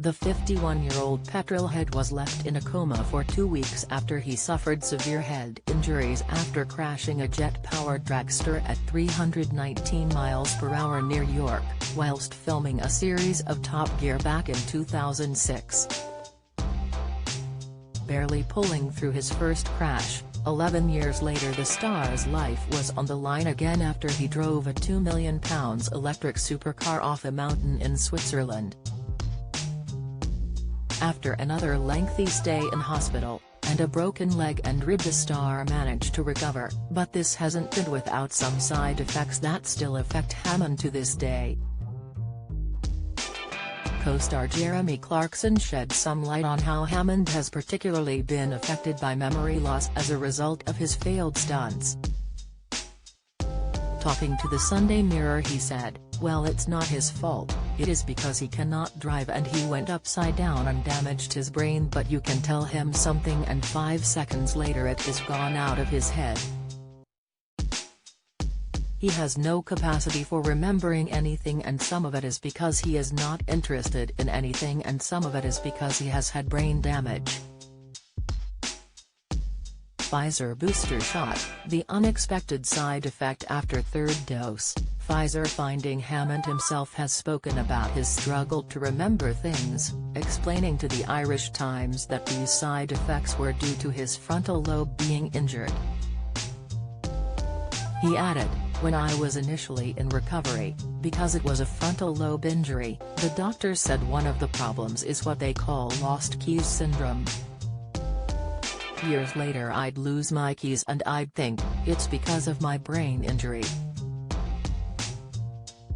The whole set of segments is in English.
The 51-year-old petrolhead was left in a coma for 2 weeks after he suffered severe head injuries after crashing a jet-powered dragster at 319 miles per hour near York, whilst filming a series of Top Gear back in 2006. Barely pulling through his first crash, 11 years later the star's life was on the line again after he drove a £2 million electric supercar off a mountain in Switzerland. After another lengthy stay in hospital, and a broken leg and rib, the star managed to recover, but this hasn't been without some side effects that still affect Hammond to this day. Co-star Jeremy Clarkson shed some light on how Hammond has particularly been affected by memory loss as a result of his failed stunts. Talking to the Sunday Mirror he said, "Well, it's not his fault, it is because he cannot drive and he went upside down and damaged his brain, but you can tell him something and 5 seconds later it is gone out of his head. He has no capacity for remembering anything, and some of it is because he is not interested in anything, and some of it is because he has had brain damage." Pfizer booster shot, the unexpected side effect after third dose. Pfizer finding Hammond himself has spoken about his struggle to remember things, explaining to the Irish Times that these side effects were due to his frontal lobe being injured. He added, "When I was initially in recovery, because it was a frontal lobe injury, the doctor said one of the problems is what they call lost keys syndrome. Years later I'd lose my keys and I'd think, it's because of my brain injury.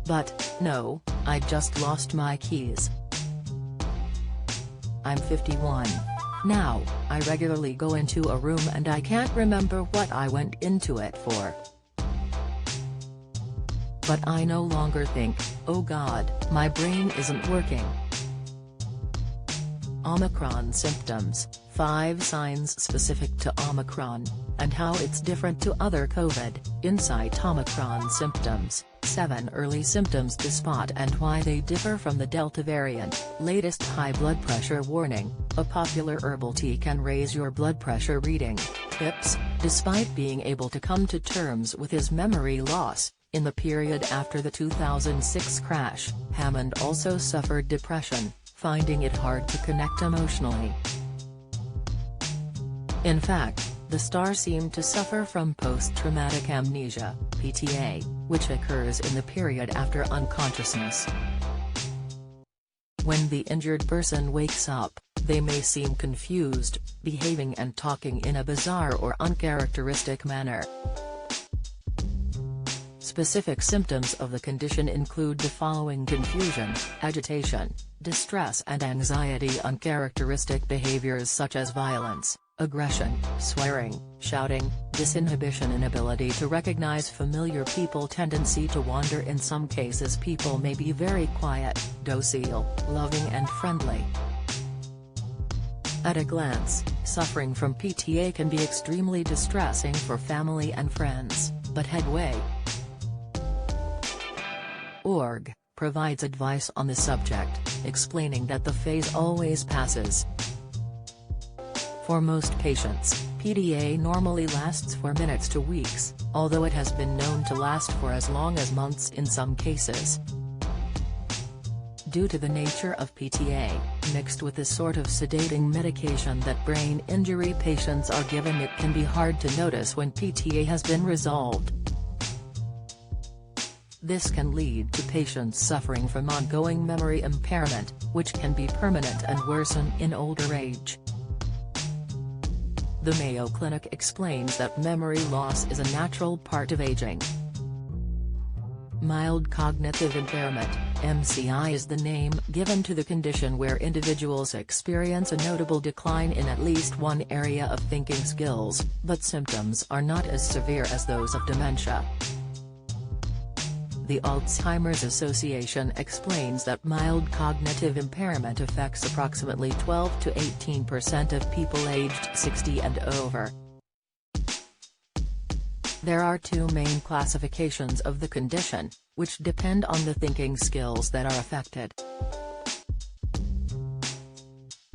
But, no, I just lost my keys. I'm 51. Now, I regularly go into a room and I can't remember what I went into it for. But I no longer think, oh God, my brain isn't working." Omicron symptoms, 5 signs specific to Omicron, and how it's different to other COVID, Insight Omicron symptoms, 7 early symptoms to spot and why they differ from the Delta variant, latest high blood pressure warning, a popular herbal tea can raise your blood pressure reading, tips. Despite being able to come to terms with his memory loss, in the period after the 2006 crash, Hammond also suffered depression, finding it hard to connect emotionally. In fact, the star seemed to suffer from post-traumatic amnesia, PTA, which occurs in the period after unconsciousness. When the injured person wakes up, they may seem confused, behaving and talking in a bizarre or uncharacteristic manner. Specific symptoms of the condition include the following: confusion, agitation, distress and anxiety, uncharacteristic behaviors such as violence, aggression, swearing, shouting, disinhibition, inability to recognize familiar people, tendency to wander. In some cases people may be very quiet, docile, loving and friendly. At a glance, suffering from PTA can be extremely distressing for family and friends, but Headway. Org provides advice on the subject, explaining that the phase always passes. For most patients, PTA normally lasts for minutes to weeks, although it has been known to last for as long as months in some cases. Due to the nature of PTA, mixed with the sort of sedating medication that brain injury patients are given, it can be hard to notice when PTA has been resolved. This can lead to patients suffering from ongoing memory impairment, which can be permanent and worsen in older age. The Mayo Clinic explains that memory loss is a natural part of aging. Mild cognitive impairment, MCI, is the name given to the condition where individuals experience a notable decline in at least one area of thinking skills, but symptoms are not as severe as those of dementia. The Alzheimer's Association explains that mild cognitive impairment affects approximately 12 to 18% of people aged 60 and over. There are 2 main classifications of the condition, which depend on the thinking skills that are affected.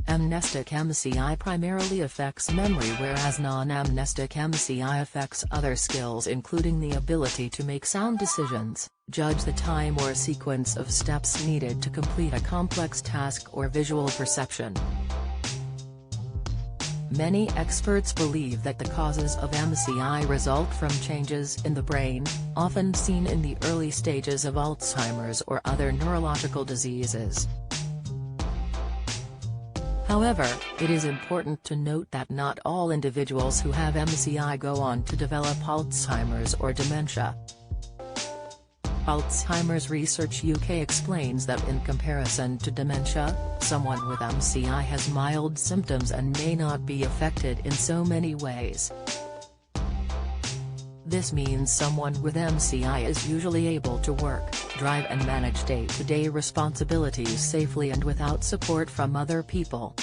Amnestic MCI primarily affects memory, whereas non-amnestic MCI affects other skills, including the ability to make sound decisions, judge the time or sequence of steps needed to complete a complex task, or visual perception. Many experts believe that the causes of MCI result from changes in the brain, often seen in the early stages of Alzheimer's or other neurological diseases. However, it is important to note that not all individuals who have MCI go on to develop Alzheimer's or dementia. Alzheimer's Research UK explains that in comparison to dementia, someone with MCI has mild symptoms and may not be affected in so many ways. This means someone with MCI is usually able to work, drive and manage day-to-day responsibilities safely and without support from other people.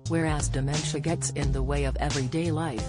Whereas dementia gets in the way of everyday life.